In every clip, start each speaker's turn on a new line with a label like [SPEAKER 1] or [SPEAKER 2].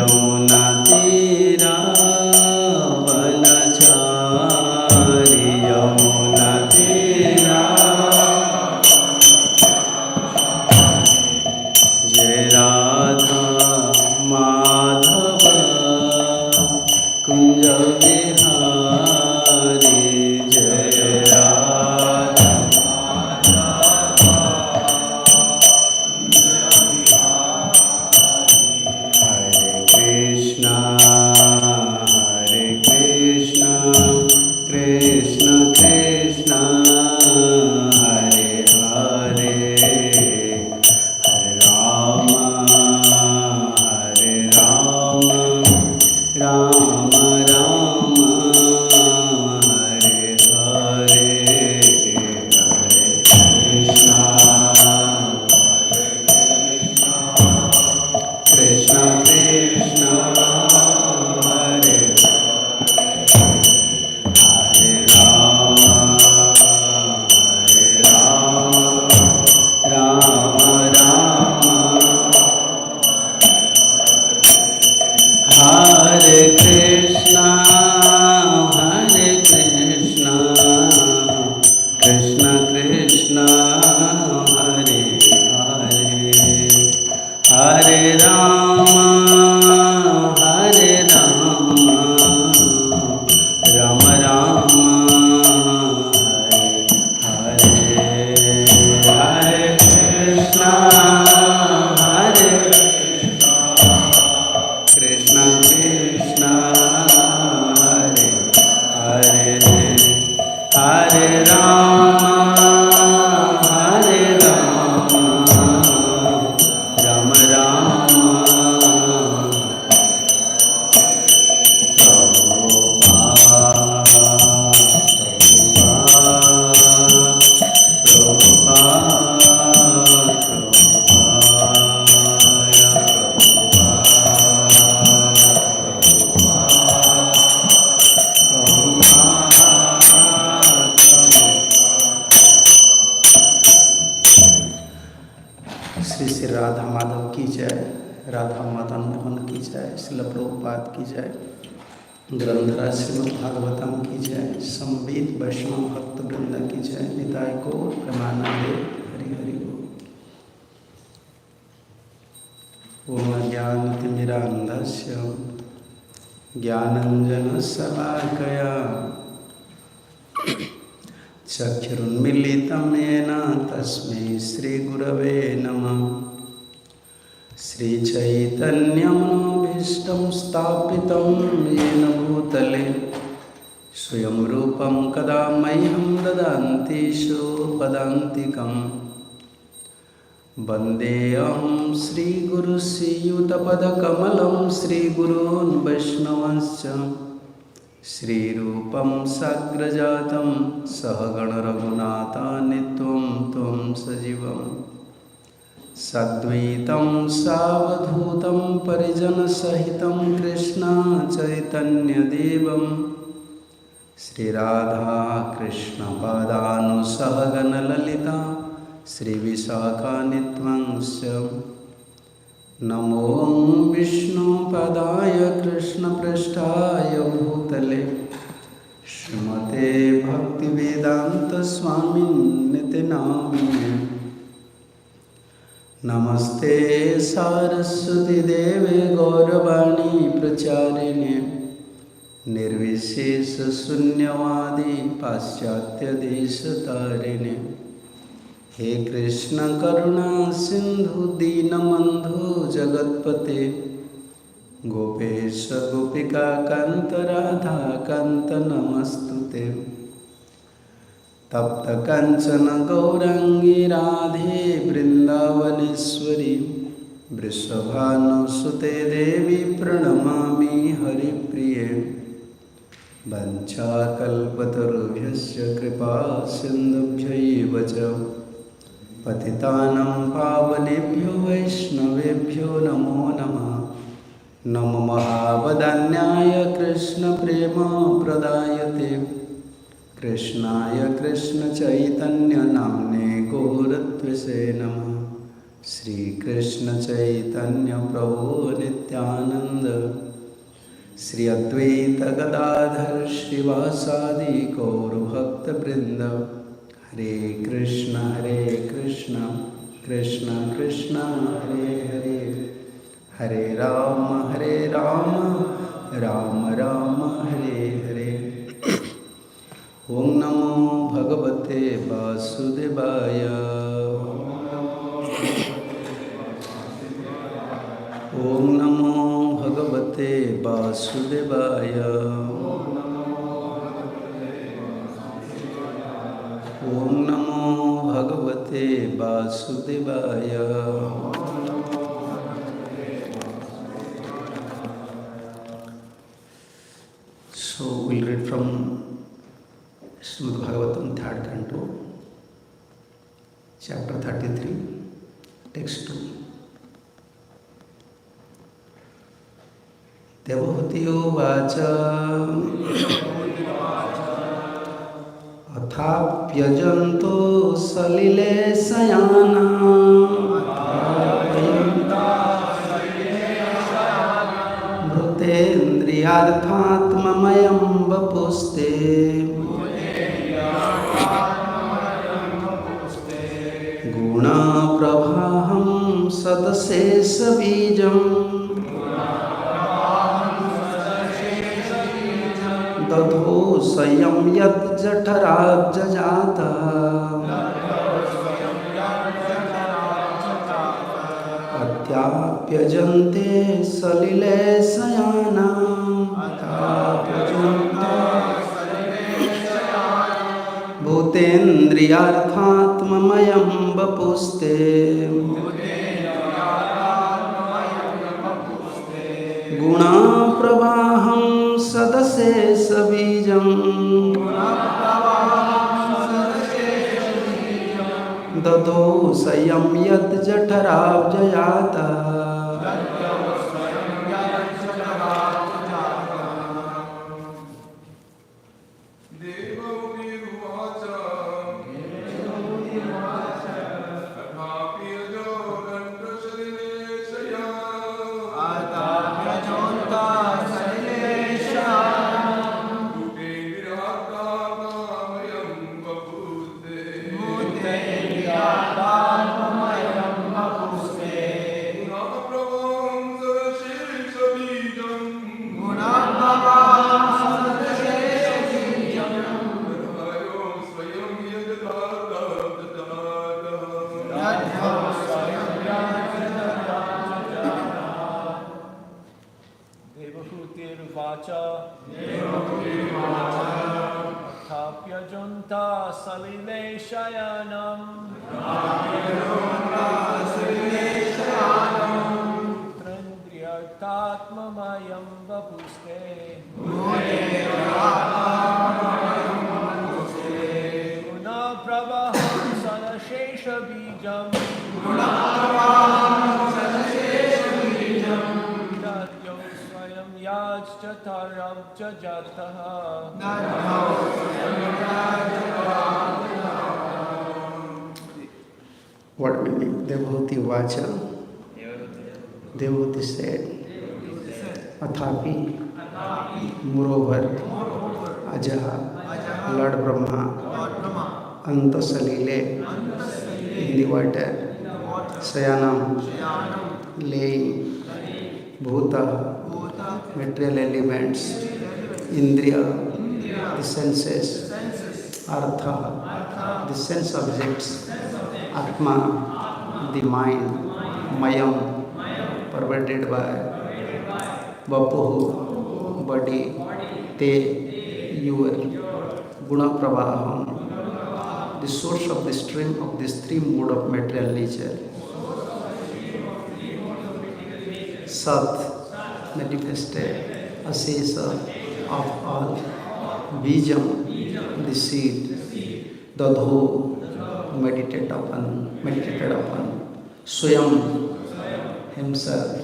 [SPEAKER 1] यमुना तीरा वनचारी यमुना तीरा जय राधा माधव कुंज बिहारी जय राधा हरे कृष्णा कृष्ण कृष्ण हरे हरे राम राम राम हरे हरे हरे कृष्णा कृष्ण कृष्ण हरे हरे राम राम राम हरे कृष्णा कृष्ण कृष्ण हरे हरे हरे राम राम राम हरे हरे हरे कृष्णा कृष्ण कृष्ण हरे हरे हरे राम राम राम श्री श्री राधा माधव की जय, राधा मदन मोहन की जय, श्रील प्रभुपाद की जय, ग्रंथराज श्रीमद् भागवतम की जय, संवेद वैष्णव भक्त वृंद की जय, निताय को प्रेमानंदे हरि हरि बोल। ओम ज्ञानतिमिरान्धस्य ज्ञानञ्जनशलाकया चक्षुरुन्मीलितं येन तस्मै श्रीगुरवे नमः। श्रीचैतन्यमनोभीष्टं स्थापितं येन भूतले स्वयं रूपं कदा मह्यं ददाति स्वपदान्तिकं। वन्देऽहं श्रीगुरुश्रीयुतपदकमलं श्रीगुरून् वैष्णवंश्च श्रीरूपं साग्रजातं सहगणरघुनाथान्वितं त्वं सजीवं सद्वैतं सावधूतं परिजनसहितं कृष्ण चैतन्यदेवं श्रीराधा कृष्णपादानुसहगणललिता श्रीविशाखान्वितंश्च। नमो विष्णुपदाय कृष्णपृष्ठाय भूतले श्रीमते भक्तिवेदान्तस्वामिन्निति नामिने। नमस्ते सारस्वती देवे गौरवाणी प्रचारिणे निर्विशेषशून्यवादी पाश्चात्यदेशतारिणे। हे कृष्ण करुणा सिंधु दीनबंधु जगत्पते गोपेश गोपिका कांत राधा कांत नमस्तुते। तप्त कंचन गौरांगी राधे वृंदावनेश्वरी वृषभानुसुते देवी प्रणमामि हरिप्रिये। वंचाकल्पतरुभ्यश्च कृपा सिन्धुभ्यैव च पतितानां पावनेभ्यो वैष्णवेभ्यो नमो नमः। नमो महावदान्याय कृष्णप्रेमप्रदायते कृष्णाय कृष्णचैतन्यनाम्ने गौरत्वसे नमः। Shri Krishna Chaitanya Prabhu Nityananda, Shri Advaita Gadadhar Shrivasadi Gaur Bhakta Vrinda, Hare Krishna Krishna Krishna Hare Hare, Hare Rama Rama Rama Hare Hare. Om Namo Bhagavate Vasudevaya. Om Namo Bhagavate Vasudevaya. Om Namo Bhagavate Vasudevaya. So we'll read from Srimad Bhagavatam, 3rd Canto, Chapter 33, Text 2. Devoti Uvacha Athapyajanto salile sayana Bhrutendriyarthatmamayam vapuste Guna prabhaham sadasesa bijam Dadho sayam yat jatarajajata Atyapyajante salile sayana Bhutendriyarthatmamayam vapuste Guna prabhaham sadasesa bijam Dadho sayam yat jatarabjayata
[SPEAKER 2] Athapyajanto salile shayanam Bhutendriyarthatmamayam vapuste Guna prabhaham sadashesha bijam Dadyo swayam yajjatarabjajataha
[SPEAKER 1] What meaning? Devoti Vacha. Devoti said, Athapi, moreover, Ajaha, Lord Brahma, Antasalile, in the water, Sayanam, laying, Bhuta, material elements, Indriya, the senses, Artha, the sense objects, Atma, the mind, Mayam, pervaded by Vapuhu, body, Te, your, Guna Prabhaham, the source of the stream of this three mode of material nature. Sat, manifested, Asesa, of all, Bijam, the seed, Dadho, meditated upon, Swayam, himself,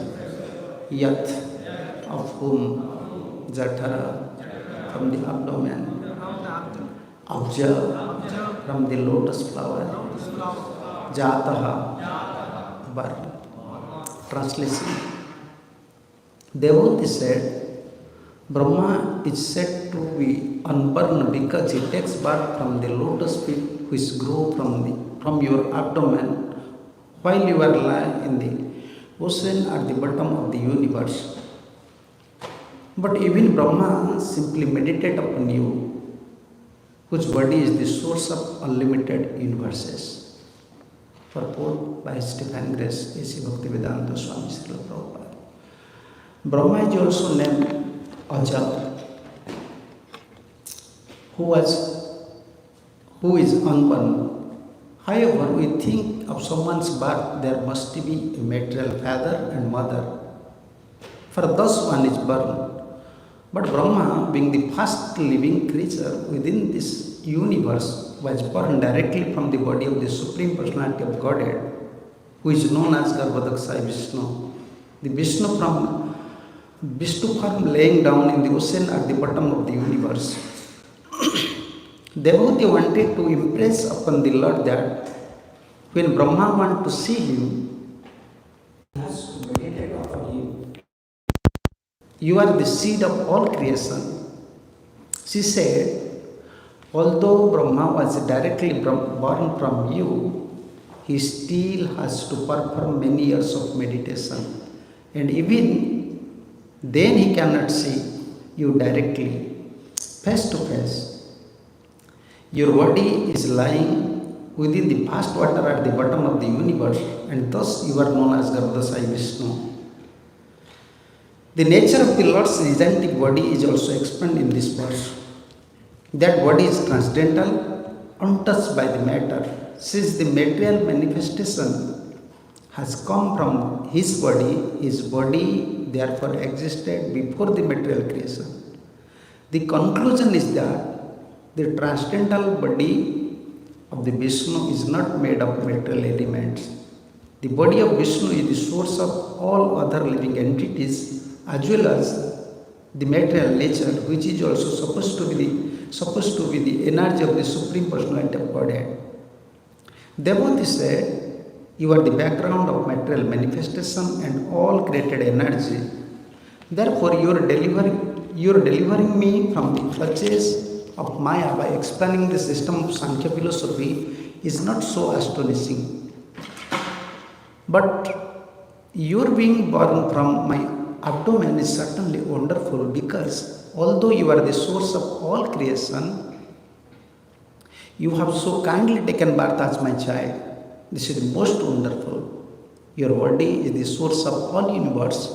[SPEAKER 1] Yat, of whom, Jatara, from the abdomen, Abja, from the lotus flower, Jataha, burn. Translation. Devotee said, Brahma is said to be unburned because he takes birth from the lotus feet which grow from your abdomen while you are lying in the ocean at the bottom of the universe. But even Brahma simply meditate upon you, whose body is the source of unlimited universes. Purport by Stephen Grace, A.C. Bhaktivedanta Swami Srila Prabhupada. Brahma is also named Ajal, who is unborn. However, we think of someone's birth, there must be a material father and mother, for thus one is born. But Brahma, being the first living creature within this universe, was born directly from the body of the Supreme Personality of Godhead, who is known as Garbhodaksha Vishnu. The Vishnu form laying down in the ocean at the bottom of the universe. Devotee wanted to impress upon the Lord that when Brahma wants to see him, he has to meditate upon him. You are the seed of all creation. She said, although Brahma was directly born from you, he still has to perform many years of meditation. And even then he cannot see you directly, face to face. Your body is lying within the vast water at the bottom of the universe, and thus you are known as Garbhodaksha Vishnu. The nature of the Lord's gigantic body is also explained in this verse. That body is transcendental, untouched by the matter, since the material manifestation has come from his body therefore existed before the material creation. The conclusion is that the transcendental body of the Vishnu is not made of material elements. The body of Vishnu is the source of all other living entities, as well as the material nature, which is also supposed to be the energy of the Supreme Personality of Godhead. Devotee said, you are the background of material manifestation and all created energy. Therefore, you are delivering me from the clutches of Maya by explaining the system of Sankhya philosophy is not so astonishing. But your being born from my abdomen is certainly wonderful, because although you are the source of all creation, you have so kindly taken birth as my child. This is the most wonderful. Your body is the source of all universe,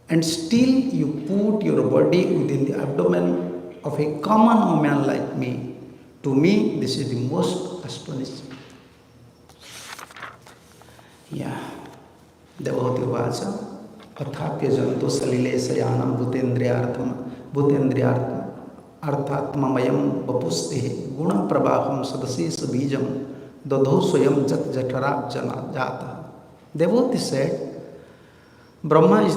[SPEAKER 1] and still you put your body within the abdomen of a common woman like me. To me, this is the most astonishing. Yeah. Devotee Vacha. अथाप्य जंतु सलिले शयानम भूतेन्द्रियार्थम अर्थात्ममयम वपुस्ते गुण प्रवाहम सदशीष बीजम दधो स्वयं जत जठराब जाता. Devotee said, Brahma is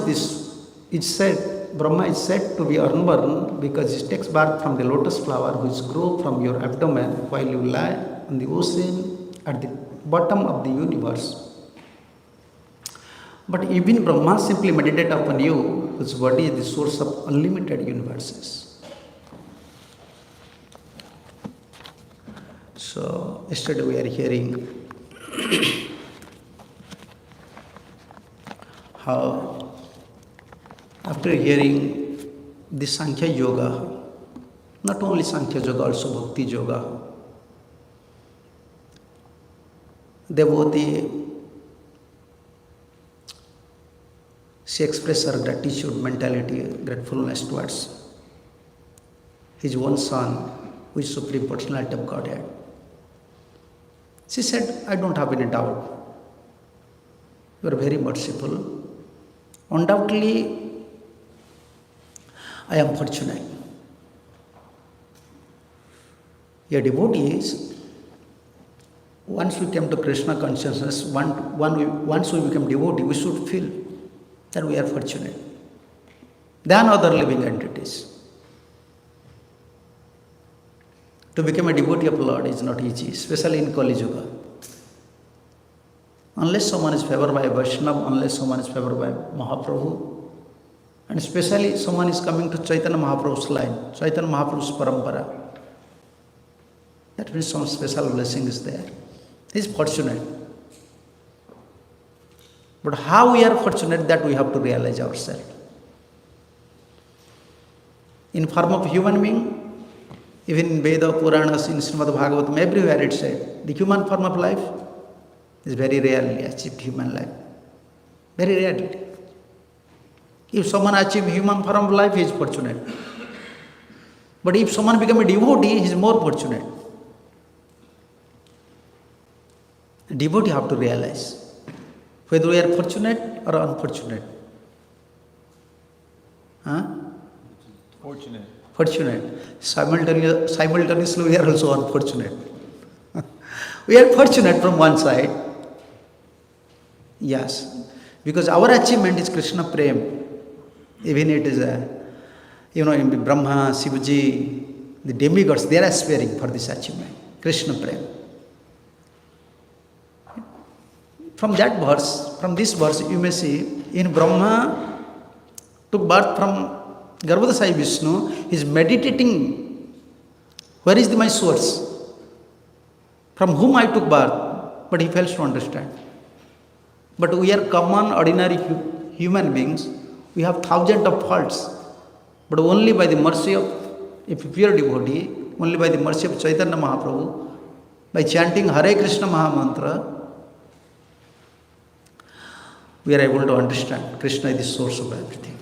[SPEAKER 1] said to be unborn because it takes birth from the lotus flower which grows from your abdomen while you lie on the ocean at the bottom of the universe. But even Brahma simply meditates upon you, whose body is the source of unlimited universes. So, yesterday we are hearing how, after hearing the Sankhya Yoga, not only Sankhya Yoga, also Bhakti Yoga, devotee, she expressed her gratitude, mentality, gratefulness towards his one son, who is Supreme Personality of Godhead. She said, I don't have any doubt. You are very merciful. Undoubtedly, I am fortunate. A devotee is, once we came to Krishna consciousness, once we become devotee, we should feel that we are fortunate than other living entities. To become a devotee of Lord is not easy, especially in Kali Yuga. Unless someone is favored by Vaishnava, unless someone is favored by Mahaprabhu, and especially someone is coming to Chaitanya Mahaprabhu's line, Chaitanya Mahaprabhu's parampara, that means some special blessing is there. He is fortunate. But how we are fortunate, that we have to realize ourselves. In form of human being, even in Veda, Puranas, in Srimad Bhagavatam, everywhere it said, the human form of life is very rarely achieved, human life. Very rarely. If someone achieves human form of life, he is fortunate. But if someone becomes a devotee, he is more fortunate. A devotee have to realize whether we are fortunate or unfortunate. Huh?
[SPEAKER 2] Fortunate.
[SPEAKER 1] Fortunate. Simultaneously, we are also unfortunate. We are fortunate from one side. Yes. Because our achievement is Krishna Prem. Even it is in Brahma, Shivaji, the demigods, they are aspiring for this achievement. Krishna Prem. From this verse, you may see, in Brahma took birth from Garbhodaya Vishnu, he is meditating, where is my source? From whom I took birth? But he fails to understand. But we are common, ordinary human beings, we have thousands of faults. But only by the mercy of a pure devotee, only by the mercy of Chaitanya Mahaprabhu, by chanting Hare Krishna Mahamantra, we are able to understand Krishna is the source of everything.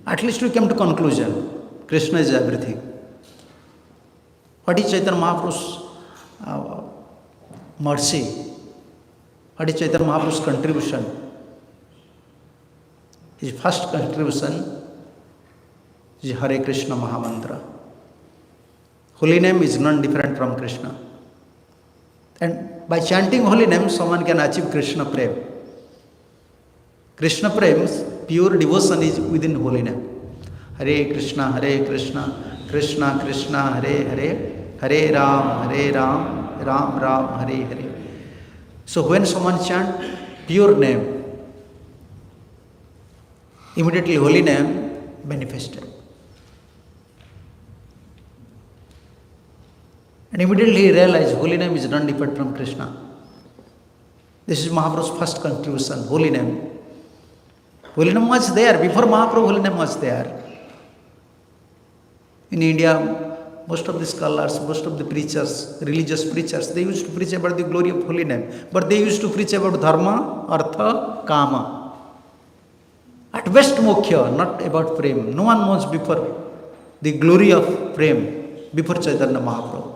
[SPEAKER 1] At least we came to conclusion, Krishna is everything. What is Chaitanya Mahaprabhu's mercy? What is Chaitanya Mahaprabhu's contribution? His first contribution is Hare Krishna Mahamantra. Holy name is none different from Krishna. And by chanting holy name, someone can achieve Krishna Prem. Krishna Prem, pure devotion is within holy name. Hare Krishna, Krishna Krishna, Hare Hare, Hare Ram, Ram Ram, Hare Hare. So when someone chants pure name, immediately holy name manifested. And immediately he realized holy name is none different from Krishna. This is Mahaprabhu's first contribution, holy name. Holy name was there. Before Mahaprabhu, holy name was there. In India, most of the scholars, most of the preachers, religious preachers, they used to preach about the glory of holy name. But they used to preach about dharma, artha, kama. At best moksha, not about prem. No one knows before the glory of prem, before Chaitanya Mahaprabhu.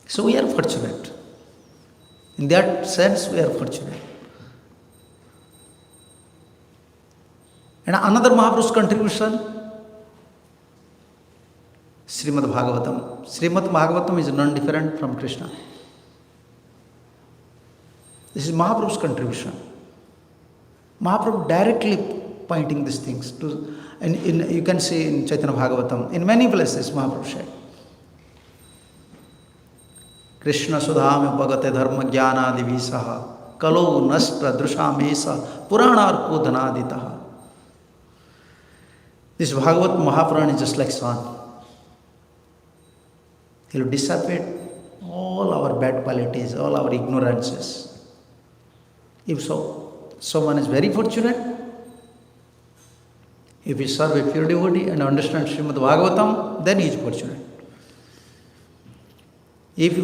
[SPEAKER 1] So we are fortunate. In that sense, we are fortunate. And another Mahaprabhu's contribution, Srimad Bhagavatam. Srimad Bhagavatam is none different from Krishna. This is Mahaprabhu's contribution. Mahaprabhu directly pointing these things to, you can see in Chaitanya Bhagavatam, in many places Mahaprabhu said, Krishna Sudham Bhagate Dharma Jnana Divisaha Kalo Nashtra Drushamesa Purana Arkodhanaditaha. This Bhagavat Mahaprana is just like sun. He will dissipate all our bad qualities, all our ignorances. If so, someone is very fortunate. If he serve a pure devotee and understand Srimad Bhagavatam, then he is fortunate. If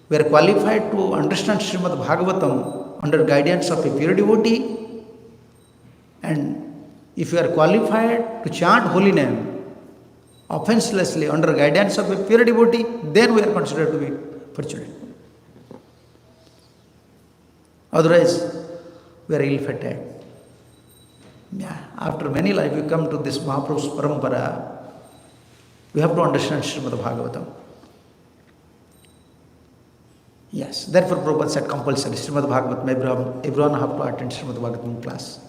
[SPEAKER 1] we are qualified to understand Srimad Bhagavatam under guidance of a pure devotee, and if you are qualified to chant holy name offenselessly under guidance of a pure devotee, then we are considered to be fortunate. Otherwise, we are ill-fated. Yeah, after many lives, we come to this Mahaprabhu's parampara. We have to understand Srimad Bhagavatam. Yes, therefore Prabhupada said compulsory Srimad Bhagavatam, everyone have to attend Srimad Bhagavatam class.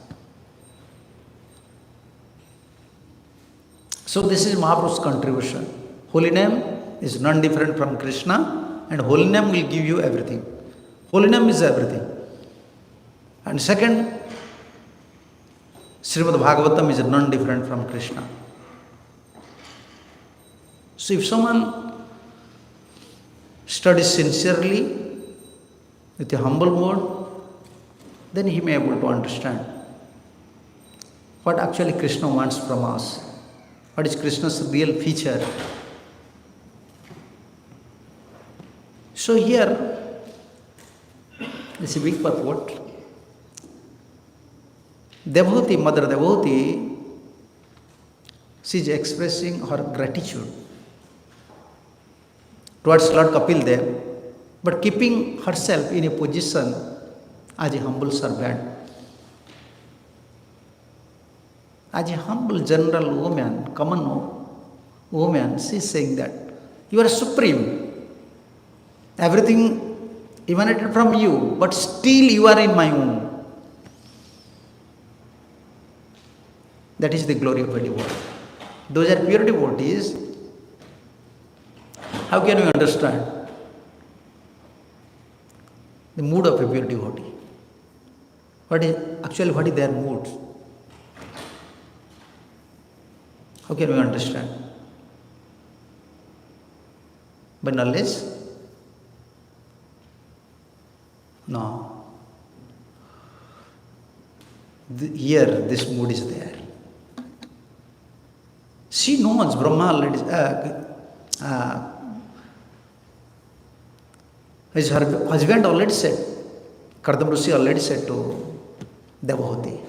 [SPEAKER 1] So this is Mahaprabhu's contribution. Holy name is non-different from Krishna, and holy name will give you everything. Holy name is everything. And second, Srimad Bhagavatam is non-different from Krishna. So if someone studies sincerely, with a humble mode, then he may be able to understand what actually Krishna wants from us. What is Krishna's real feature? So here, this is a big purport. Devotee, Mother Devotee, she is expressing her gratitude towards Lord Kapil Dev, but keeping herself in a position as a humble servant. As a humble general woman, common woman, she is saying that you are supreme. Everything emanated from you, but still you are in my womb. That is the glory of a devotee. Those are pure devotees. How can we understand the mood of a pure devotee? What is their mood? How can we understand? By knowledge? No. Here, this mood is there. She knows Brahma already. His husband already said, Kardam Rishi already said to Devotee,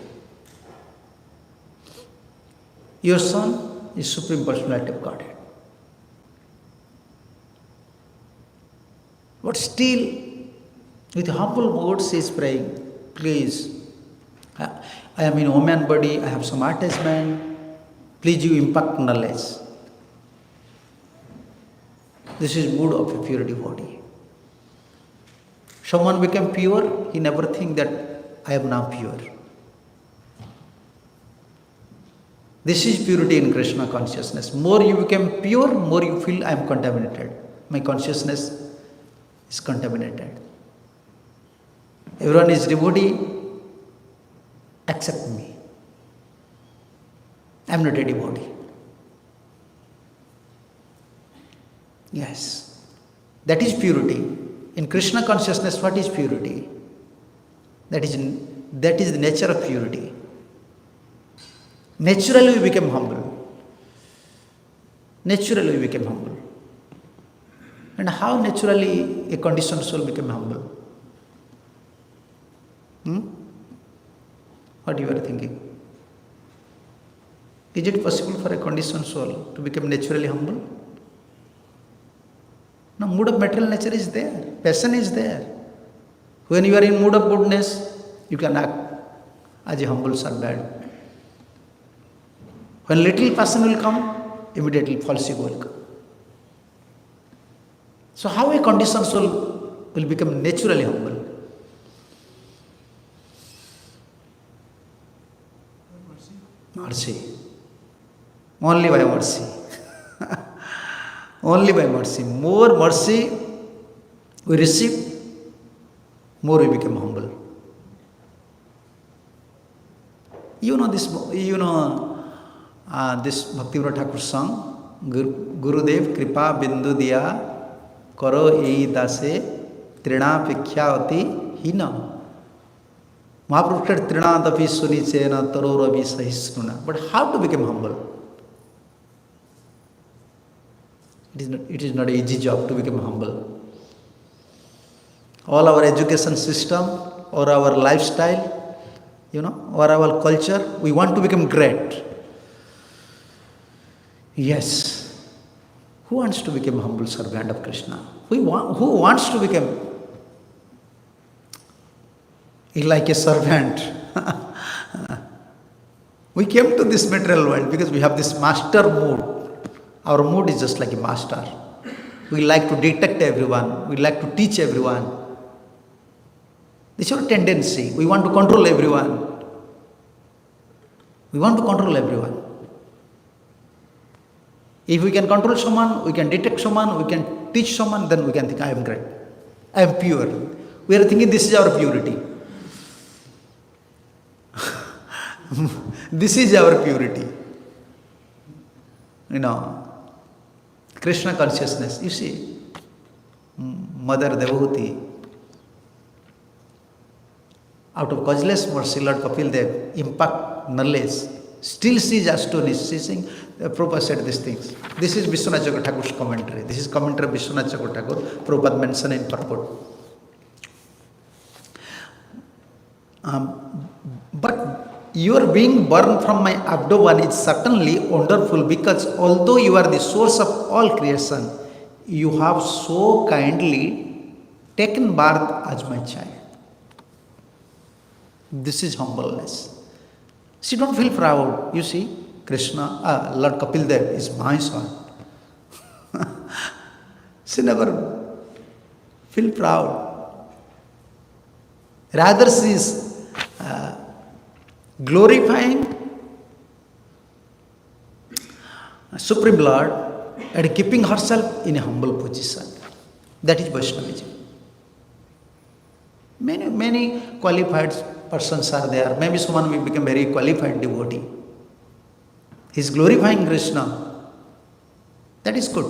[SPEAKER 1] your son is Supreme Personality of Godhead. But still, with humble mood, she is praying, please, I am in woman body, I have some attachment, please you impart knowledge. This is mood of a pure devotee. Someone became pure, he never think that I am now pure. This is purity in Krishna consciousness. More you become pure, more you feel I am contaminated. My consciousness is contaminated. Everyone is devotee, except me. I am not a devotee. Yes, that is purity. In Krishna consciousness, what is purity? That is the nature of purity. Naturally we become humble. Naturally we become humble. And how naturally a conditioned soul become humble? What you are thinking? Is it possible for a conditioned soul to become naturally humble? No, mood of material nature is there. Passion is there. When you are in mood of goodness, you can act as a humble servant. When little passion will come, immediately false ego will come. So how a conditioned soul will become naturally humble? Mercy. Only by mercy. Only by mercy. More mercy we receive, more we become humble. This Bhaktivinoda Thakur song, Gurudev Kripa Bindu Diya Karo Ei Dase Trina Pikhyavati Hina. Mahaprabhu said Trina Dapi Suni Chena Taro Ravi Sahisnuna. But how to become humble? It is not an easy job to become humble. All our education system or our lifestyle, or our culture, we want to become great. Yes. Who wants to become humble servant of Krishna? Who wants to become like a servant? We came to this material world because we have this master mood. Our mood is just like a master. We like to detect everyone. We like to teach everyone. This is our tendency. We want to control everyone. We want to control everyone.
[SPEAKER 3] If we can control someone, we can detect someone, we can teach someone, then we can think, I am great. I am pure. We are thinking this is our purity. This is our purity. Krishna consciousness. You see, Mother Devotee, out of causeless mercy, Lord Kapil Dev impact knowledge. Still she is astonished. She is saying, Prabhupada said these things. This is Vishwanath Chakravarti Thakur's commentary. This is commentary of Vishwanath Chakravarti Thakur. Prabhupada mentioned in purport. But your being born from my abdomen is certainly wonderful, because although you are the source of all creation, you have so kindly taken birth as my child. This is humbleness. She don't feel proud. You see, Krishna, Lord Kapil Dev is my son. She never feel proud. Rather, she is glorifying Supreme Lord and keeping herself in a humble position. That is Vaishnavism. Many qualified persons are there. Maybe someone will become very qualified devotee. He is glorifying Krishna. That is good.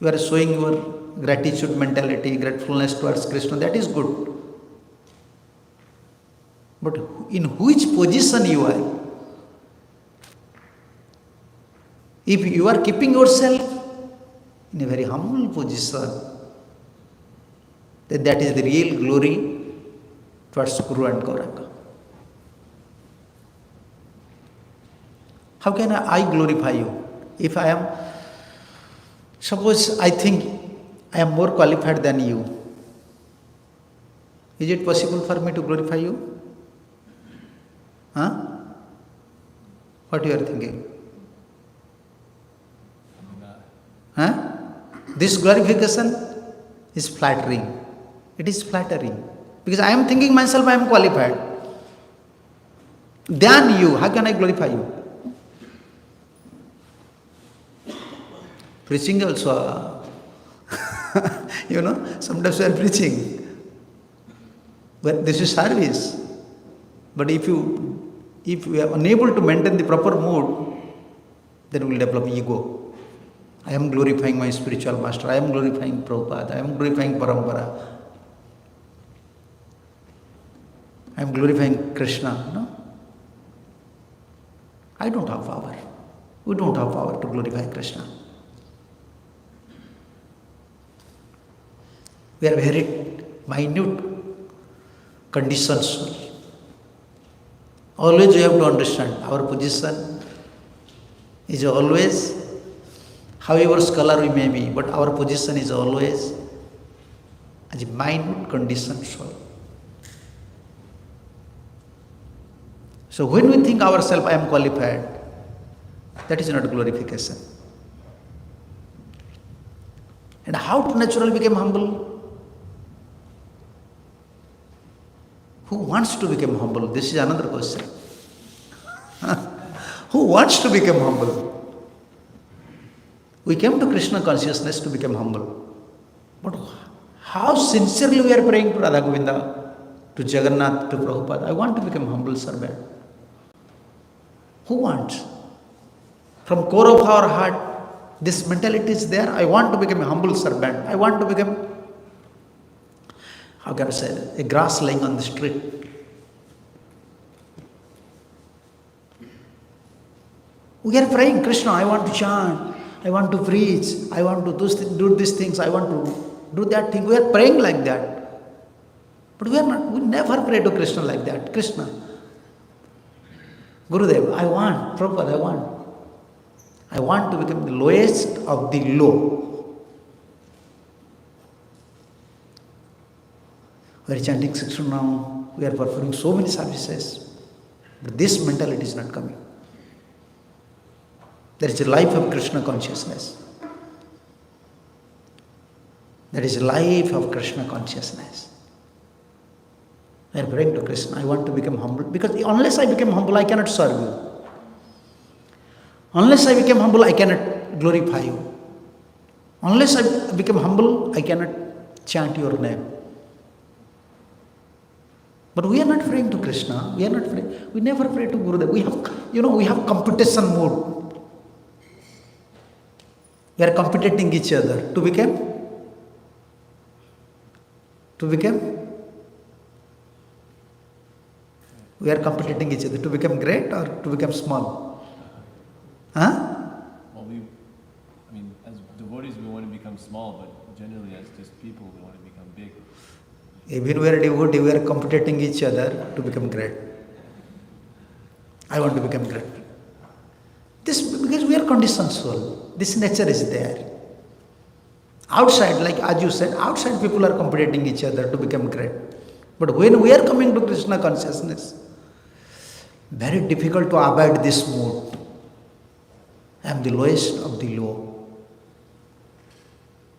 [SPEAKER 3] You are showing your gratitude mentality, gratefulness towards Krishna. That is good. But in which position you are? If you are keeping yourself in a very humble position, then that is the real glory towards Guru and Gauranga. How can I glorify you? If I am, suppose I think I am more qualified than you, is it possible for me to glorify you? What you are thinking? This glorification is flattering. It is flattering. Because I am thinking myself I am qualified. Than you, how can I glorify you? Preaching also, sometimes we are preaching. But this is service. But if we are unable to maintain the proper mood, then we will develop ego. I am glorifying my spiritual master. I am glorifying Prabhupada. I am glorifying Parampara. I am glorifying Krishna. No? I don't have power. We don't have power to glorify Krishna. We are very minute conditioned soul. Always we have to understand our position is always, however scholar we may be, but our position is always as a minute conditioned soul. So when we think ourselves, I am qualified, that is not glorification. And how to naturally become humble? Who wants to become humble? This is another question. Who wants to become humble? We came to Krishna consciousness to become humble. But how sincerely we are praying to Radha Govinda, to Jagannath, to Prabhupada? I want to become humble servant. Who wants? From core of our heart, this mentality is there. I want to become a humble servant. I want to become, how can I say, a grass lying on the street. We are praying, Krishna, I want to chant, I want to preach, I want to do these things, I want to do that thing. We are praying like that. But we never pray to Krishna like that. Krishna, Gurudev, I want, Prabhupada, I want to become the lowest of the low. We are chanting 6 now, we are performing so many services, but this mentality is not coming. There is a life of Krishna consciousness. There is a life of Krishna consciousness. We are praying to Krishna, I want to become humble, because unless I become humble, I cannot serve you. Unless I become humble, I cannot glorify you. Unless I become humble, I cannot chant your name. But we are not praying to Krishna. We are not praying. We never pray to Gurudev. We have competition mode. We are competing each other to become. We are competing each other to become great or to become small. Huh?
[SPEAKER 2] Well, as devotees, we want to become small, but generally, as just people, we want to become big.
[SPEAKER 3] Even we are devotee, we are competing each other to become great. I want to become great. This because we are conditioned soul. This nature is there. Outside, like as you said, outside people are competing each other to become great. But when we are coming to Krishna consciousness, very difficult to abide this mood. I am the lowest of the low.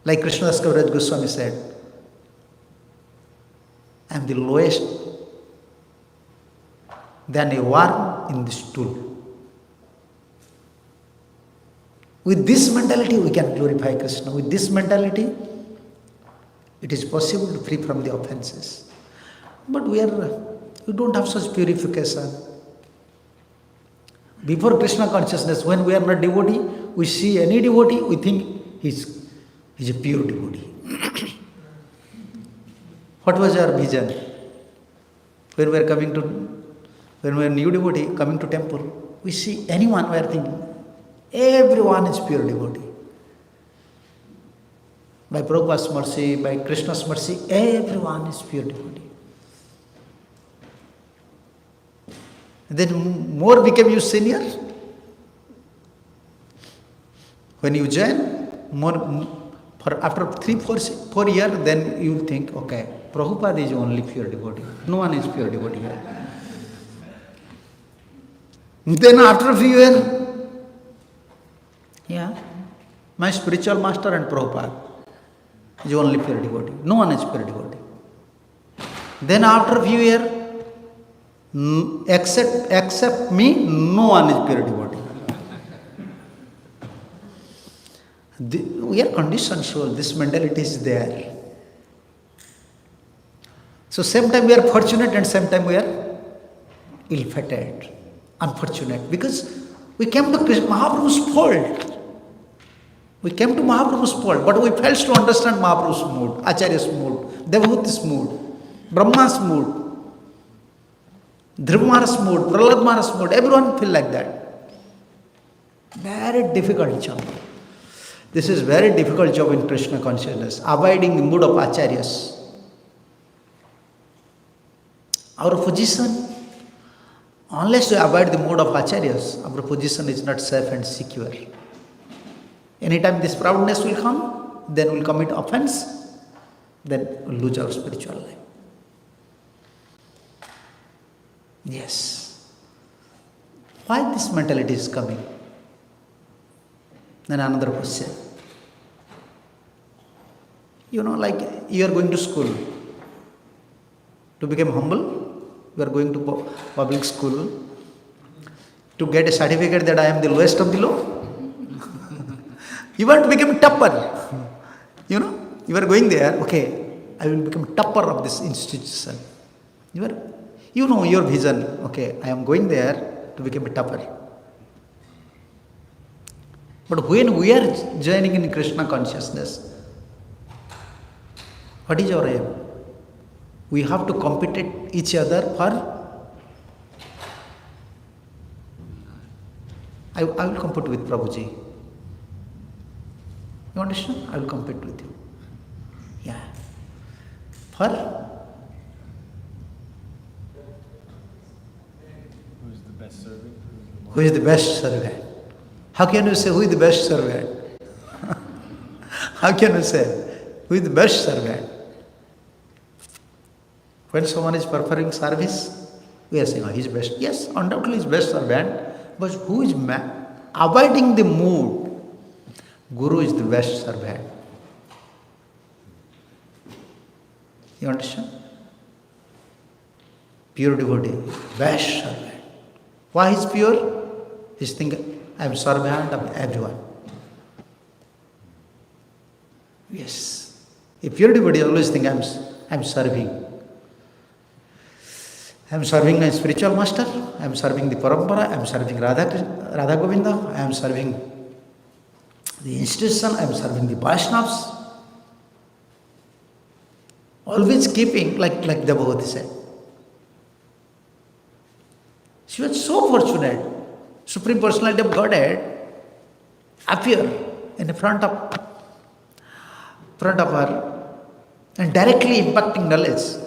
[SPEAKER 3] Like Krishnadas Kaviraj Goswami said, I am the lowest than a worm in the stool. With this mentality, we can glorify Krishna. With this mentality, it is possible to free from the offenses. But we don't have such purification. Before Krishna consciousness, when we are not devotee, we see any devotee, we think he's a pure devotee. What was our vision? When we are new devotee coming to temple, we see anyone, we are thinking, everyone is pure devotee. By Prabhupada's mercy, by Krishna's mercy, everyone is pure devotee. Then more become you senior. When you join, after 3-4 years, then you think, okay, Prabhupada is only pure devotee. No one is pure devotee here. Then after a few years, my spiritual master and Prabhupada is only pure devotee. No one is pure devotee. Then after a few years, except me, no one is pure devotee. We are conditioned soul. This mentality is there. So same time we are fortunate and same time we are ill-fated, unfortunate. Because we came to Mahaprabhu's fold. We came to Mahaprabhu's fold, but we failed to understand Mahaprabhu's mood, Acharya's mood, Devahuti's mood, Brahma's mood, Dhruva Maharaj's mood, Prahlad Maharaj's mood. Everyone feel like that. Very difficult job. This is very difficult job in Krishna consciousness, abiding the mood of Acharyas. Our position, unless we abide the mood of Acharyas, our position is not safe and secure. Anytime this proudness will come, then we'll commit offense, then we'll lose our spiritual life. Yes. Why this mentality is coming? Then another question. Like you are going to school. To become humble, you are going to public school. To get a certificate that I am the lowest of the low. You want to become topper. You are going there, okay, I will become topper of this institution. Your vision, okay, I am going there to become a topper. But when we are joining in Krishna consciousness, what is our aim? We have to compete each other for. I will compete with Prabhuji. You understand? I will compete with you. Yeah. For?
[SPEAKER 2] Who is the best servant?
[SPEAKER 3] Who is the best servant? How can you say who is the best servant? How can you say who is the best servant? When someone is performing service, we are saying, he is best. Yes, undoubtedly he is best servant. But who is abiding the mood? Guru is the best servant. You understand? Pure devotee, best servant. Why he is pure? He is thinking, I am servant of everyone. Yes. A pure devotee always think I am serving. I am serving my spiritual master, I am serving the parampara, I am serving Radha Govinda, I am serving the institution, I am serving the Vaishnavas. Always keeping, like the Bhagavati said. She was so fortunate. Supreme Personality of Godhead appear in the front of her and directly impacting knowledge.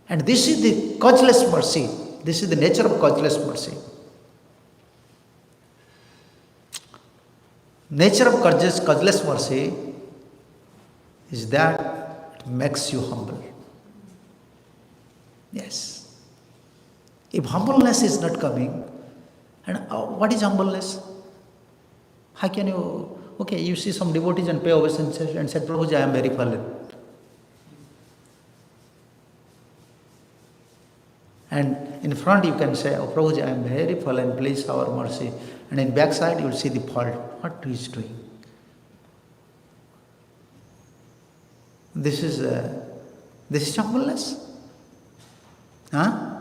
[SPEAKER 3] And this is the causeless mercy. This is the nature of causeless mercy. Nature of causeless mercy is that it makes you humble. Yes. If humbleness is not coming, and what is humbleness? How can you, okay, you see some devotees and pay obeisance and said, Prabhuji, I am very fallen. And in front you can say, oh Prabhuji, I am very fallen, please have mercy. And in backside you will see the fault, what he is doing. This is humbleness. Huh?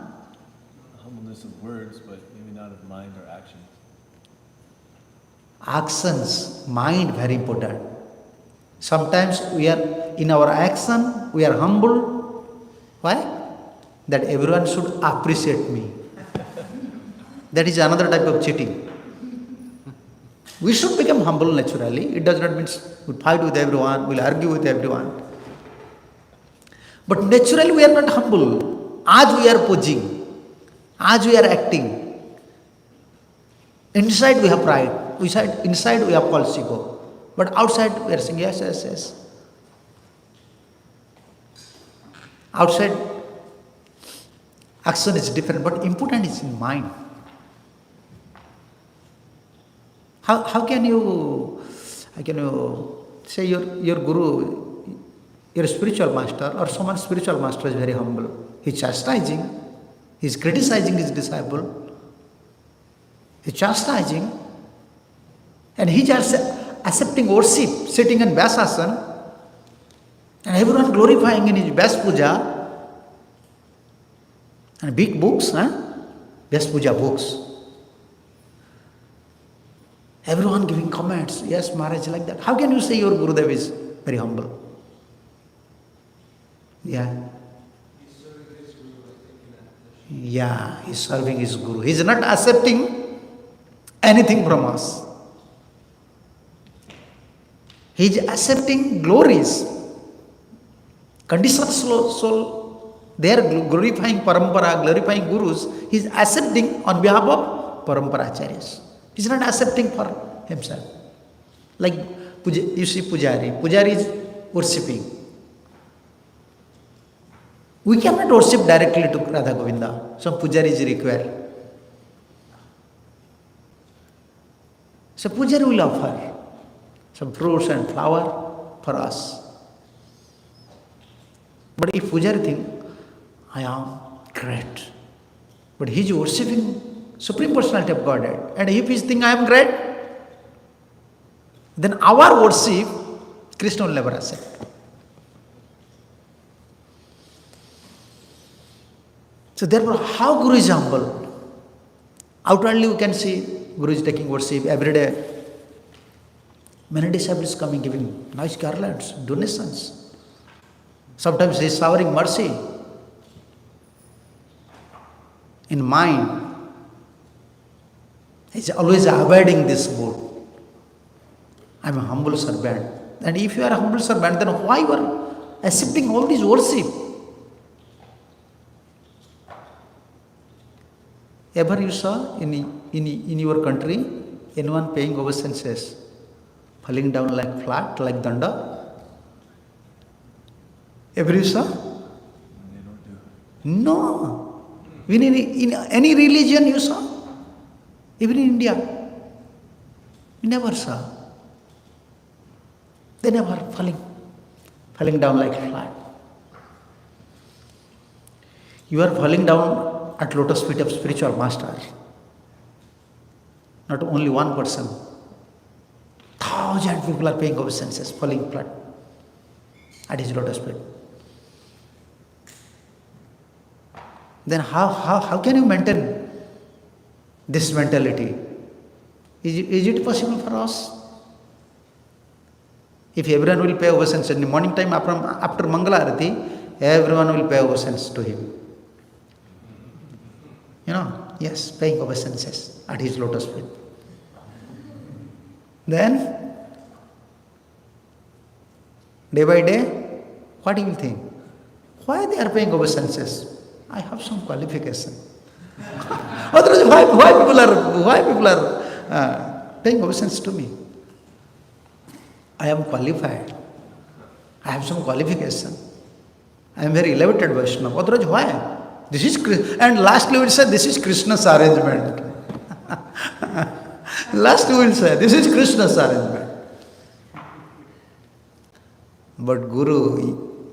[SPEAKER 2] Humbleness of words, but maybe not of mind or actions.
[SPEAKER 3] Actions, mind very important. Sometimes we are, in our action, we are humble. Why? That everyone should appreciate me. That is another type of cheating. We should become humble naturally. It does not mean we'll fight with everyone, we'll argue with everyone. But naturally we are not humble. As we are posing, as we are acting, inside we have pride, inside we have false ego. But outside we are saying yes, yes, yes. Outside action is different, but important is in mind. How can you say your guru, your spiritual master or someone's spiritual master is very humble? He's chastising, he's criticizing his disciple, he's chastising, and he's accepting worship, sitting in Vyasasana, and everyone glorifying in his Vyas Puja, and big books, Vyas Puja books. Everyone giving comments, yes, Maharaj, like that. How can you say your Gurudev is very humble? Yeah. Yeah, he's serving his Guru. He's not accepting anything from us. He's accepting glories. Conditioned soul, they are glorifying Parampara, glorifying Gurus. He's accepting on behalf of Parampara Acharyas. He's not accepting for himself. Like you see Pujari. Pujari is worshipping. We cannot worship directly to Radha Govinda. Some Pujari is required. So Pujari will offer some fruits and flower for us. But if Pujari think, I am great, but he is worshipping Supreme Personality of Godhead, and if he thinks I am great, then our worship Krishna will never accept. So therefore, how Guru is humble? Outwardly we can see Guru is taking worship every day. Many disciples coming giving nice garlands, donations. Sometimes he is showering mercy. In mind, he is always avoiding this good. I am a humble servant. And if you are a humble servant, then why you are accepting all this worship? Ever you saw in your country anyone paying obeisances, falling down like flat, like danda? Ever you saw?
[SPEAKER 2] They don't do.
[SPEAKER 3] No. In any religion you saw? Even in India, we never saw. They never falling down like flat. You are falling down at lotus feet of spiritual master. Not only one person. 1,000 people are paying obeisances, falling flat at his lotus feet. Then how can you maintain this mentality? Is it possible for us? If everyone will pay obeisance in the morning time after Mangala Arati, everyone will pay obeisance to him. Yes, paying obeisances at his lotus feet. Then, day by day, what he will think? Why they are paying obeisances? I have some qualification. Otherwise, why people are paying obeisance to me? I am qualified. I have some qualification. I am very elevated Vaishnava. Otherwise, why? This is and lastly we will say this is Krishna's arrangement. Last we will say this is Krishna's arrangement. But Guru,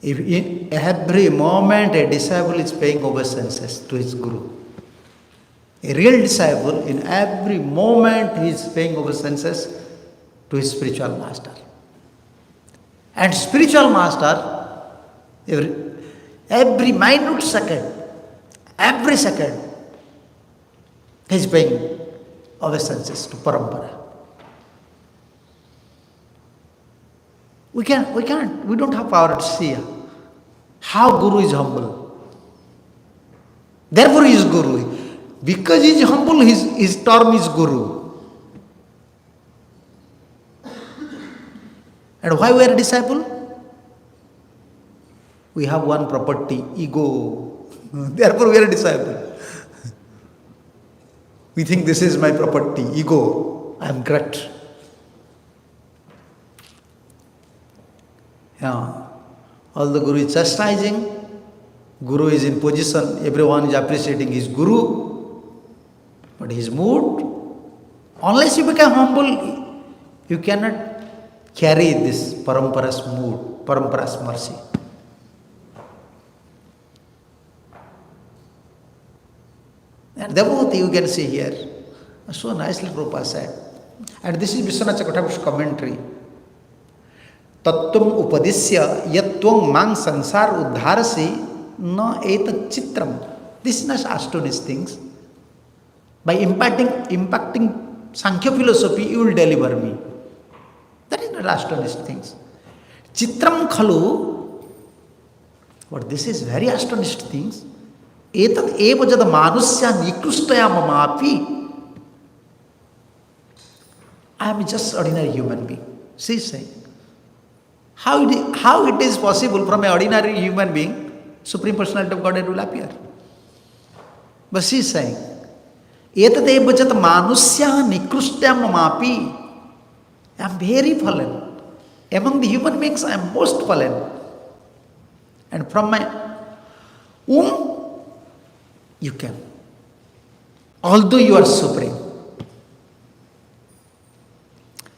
[SPEAKER 3] if in every moment a disciple is paying obeisances to his Guru, a real disciple in every moment he is paying obeisances to his spiritual master. And spiritual master, every minute second, every second, he is paying obeisances to Parampara. We don't have power to see how Guru is humble. Therefore he is Guru. Because he is humble, his term is Guru. And why we are a disciple? We have one property, ego. Therefore we are a disciple. We think this is my property, ego. I am great. Although Guru is chastising, Guru is in position, everyone is appreciating his Guru, but his mood, unless you become humble, you cannot carry this Parampara's mood, Parampara's mercy. And devotee you can see here, so nicely Prabhupada said, and this is Vishwanath Chakravarti's commentary. Tattvam upadisya yatvam mang sansar uddharasi na etat chitram. This is not astonished things. By impacting Sankhya philosophy, you will deliver me. That is not astonished things. Chitram khalu, but this is very astonished things. Etat eva jada manusya nikrustaya mamapi. I am just ordinary human being. She is saying. How it is possible from an ordinary human being, Supreme Personality of Godhead will appear. But she is saying, Etat eva jada manusya nikrustaya mamapi. I am very fallen. Among the human beings, I am most fallen. And from my womb, you can. Although you are supreme.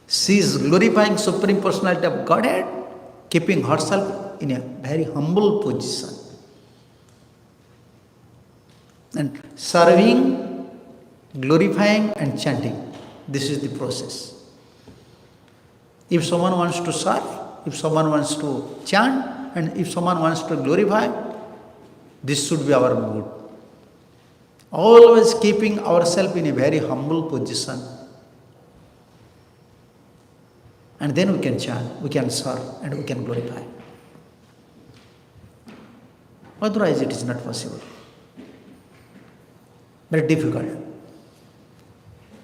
[SPEAKER 3] She is glorifying Supreme Personality of Godhead, keeping herself in a very humble position. And serving, glorifying and chanting. This is the process. If someone wants to serve, if someone wants to chant, and if someone wants to glorify, this should be our mood. Always keeping ourselves in a very humble position. And then we can chant, we can serve, and we can glorify. Otherwise it is not possible. Very difficult.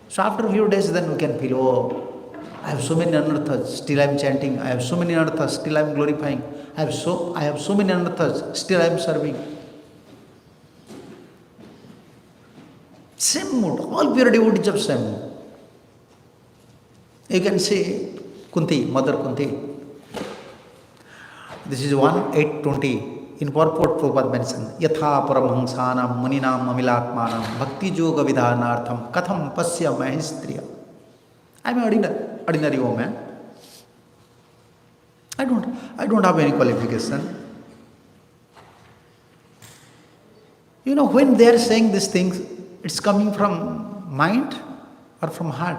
[SPEAKER 3] So after a few days then we can feel, oh, I have so many anarthas, still I am chanting. I have so many anarthas, still I am glorifying. I have so many anarthas, still I am serving. Same mood, all pure devotees of same mood. You can see Kunti, Mother Kunti. This is 1:820. In purport, Prabhupada mentioned, Yatha paramhansanam muninam amilatmanam bhakti yoga vidhanartham katham pasya mahistriya. I am an ordinary woman. I don't have any qualification. When they are saying these things, it's coming from mind or from heart,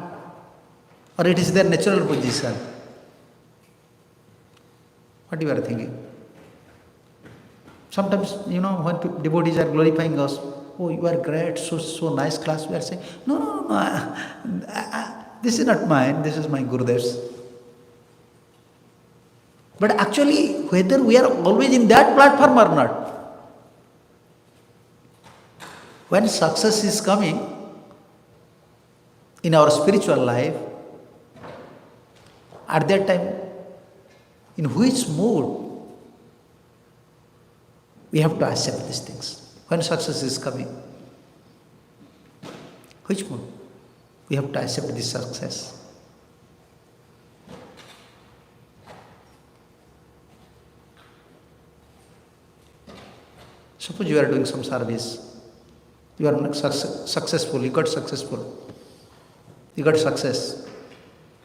[SPEAKER 3] or it is their natural position? What you are thinking? Sometimes, when devotees are glorifying us, oh, you are great, so nice class, we are saying, no, this is not mine, this is my Gurudev's. But actually, whether we are always in that platform or not, when success is coming in our spiritual life, at that time, in which mood we have to accept these things? When success is coming, which mood we have to accept this success? Suppose you are doing some service, you are not successful, you got success.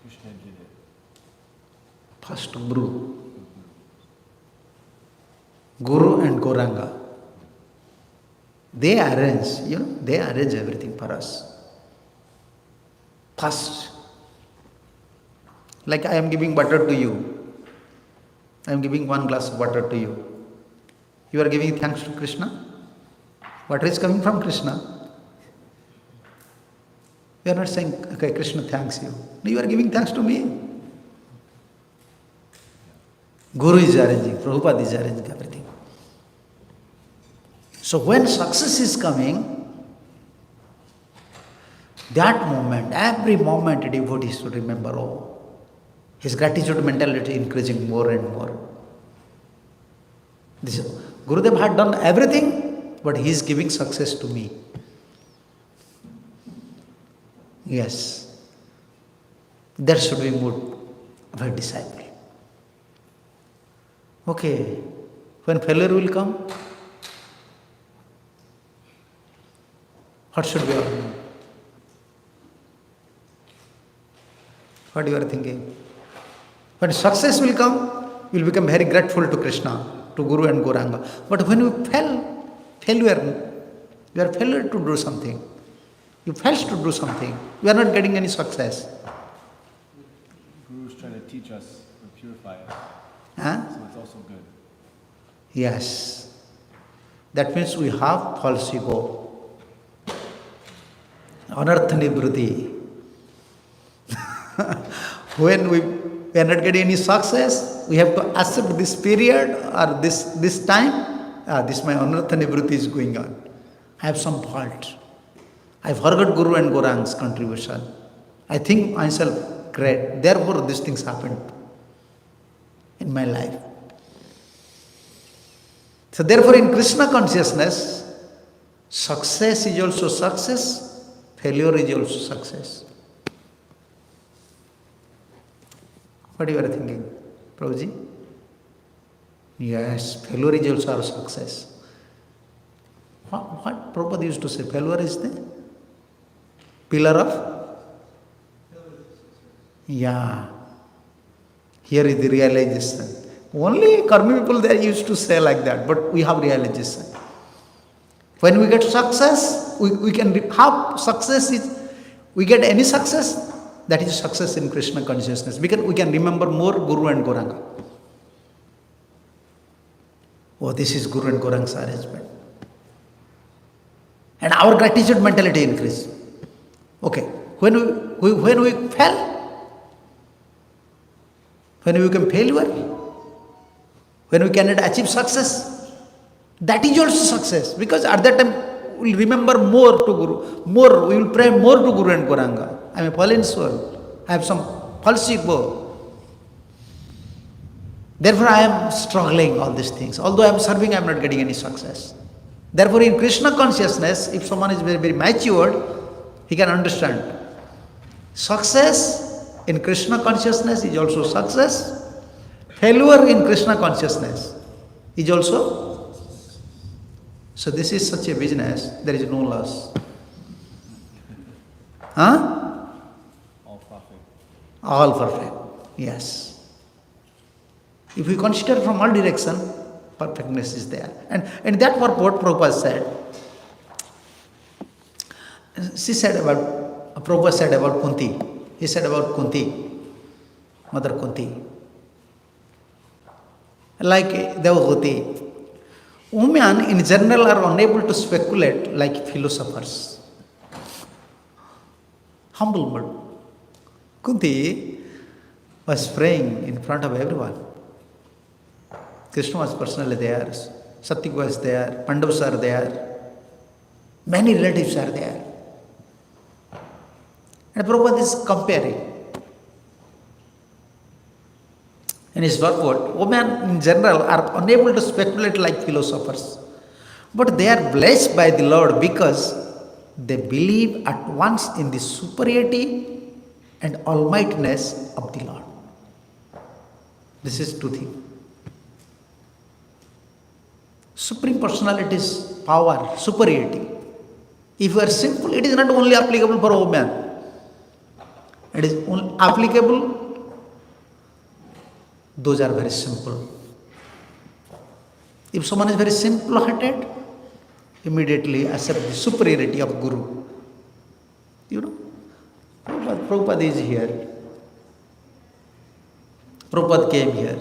[SPEAKER 2] Krishna did it.
[SPEAKER 3] First Guru and Gauranga, they arrange everything for us. First, like I am giving butter to you, I am giving one glass of butter to you. You are giving thanks to Krishna. Water is coming from Krishna. You are not saying, okay, Krishna thanks you. No, you are giving thanks to me. Guru is arranging, Prabhupada is arranging everything. So when success is coming, that moment, every moment a devotee should remember, oh, his gratitude mentality increasing more and more. Gurudev had done everything, but he is giving success to me. Yes, that should be mood of a disciple. Okay, when failure will come, what should be our mood? What you are thinking? When success will come, we will become very grateful to Krishna, to Guru and Gauranga. But when you failure, you are failure to do something. You fail to do something. You are not getting any success.
[SPEAKER 2] Guru is trying to teach us and purify us. So it's also good.
[SPEAKER 3] Yes. That means we have false ego. Anartha nivritti. When we are not getting any success, we have to accept this period or this time. This my anartha nivritti is going on. I have some fault. I forgot Guru and Gauranga's contribution. I think myself great. Therefore, these things happened in my life. So therefore, in Krishna consciousness, success is also success, failure is also success. What you are thinking, Prabhuji? Yes, failure is also our success. What Prabhupada used to say, failure is the pillar of? Yeah. Here is the realization. Only karmi people they used to say like that, but we have realization. When we get success, we can have success we get any success, that is success in Krishna consciousness. Because we can remember more Guru and Gauranga. Oh, this is Guru and Gauranga's arrangement. And our gratitude mentality increase. Okay, when we fail, when we become failure, when we cannot achieve success, that is also success. Because at that time, we will remember more to Guru, we will pray more to Guru and Gauranga. I am a fallen soul. I have some false ego. Therefore, I am struggling all these things. Although I am serving, I am not getting any success. Therefore, in Krishna consciousness, if someone is very, very matured, he can understand. Success in Krishna consciousness is also success. Failure in Krishna consciousness is also. So this is such a business, there is no loss.
[SPEAKER 2] All perfect.
[SPEAKER 3] All perfect, yes. If we consider from all direction, perfectness is there. And that what Prabhupada said. She said about Prabhupada said about Kunti. He said about Kunti, Mother Kunti. Like Devagoti, women in general are unable to speculate like philosophers. Humble mood. Kunti was praying in front of everyone. Krishna was personally there, Satyaki was there, Pandavas are there, many relatives are there. And Prabhupada is comparing. In his purport, women in general are unable to speculate like philosophers, but they are blessed by the Lord because they believe at once in the superiority and almightiness of the Lord. This is two things. Supreme Personality's power, superiority. If you are simple, it is not only applicable for a woman. It is only applicable, those are very simple. If someone is very simple-hearted, immediately accept the superiority of Guru. You know, Prabhupada is here. Prabhupada came here.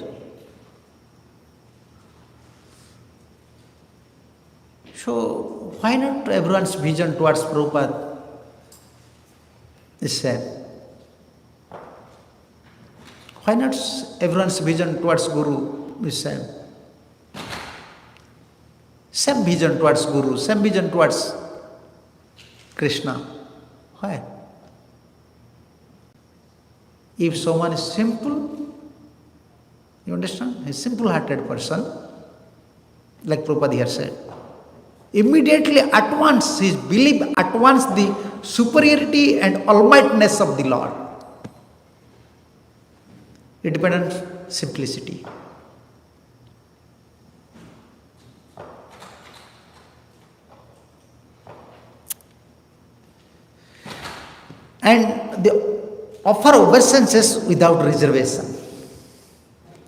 [SPEAKER 3] So, why not everyone's vision towards Prabhupada is same? Why not everyone's vision towards Guru is same? Same vision towards Guru, same vision towards Krishna. Why? If someone is simple, you understand? A simple-hearted person, like Prabhupada here said, immediately at once, he believes at once the superiority and almightiness of the Lord. It depends on simplicity. And they offer obeisances without reservation.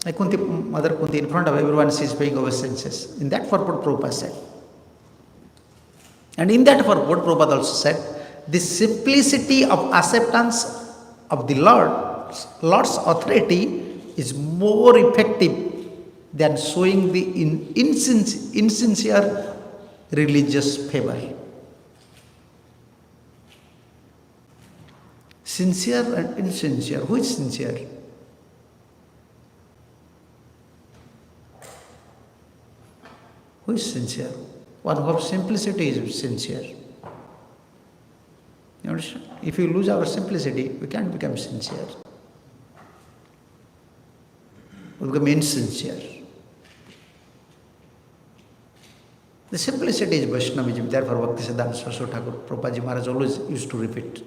[SPEAKER 3] Like Kunti, Mother Kunti, in front of everyone, she is paying obeisances. In that purport, Prabhupada said. And in that purport, Prabhupada also said, the simplicity of acceptance of the Lord's authority is more effective than showing the insincere religious favor. Sincere and insincere. Who is sincere? Who is sincere? One who has simplicity is sincere. You understand? If we lose our simplicity, we can't become sincere. We become insincere. The simplicity is Vaishnavism. Therefore, Bhaktisiddhanta Saraswati Thakur, Prabhupada Maharaj always used to repeat.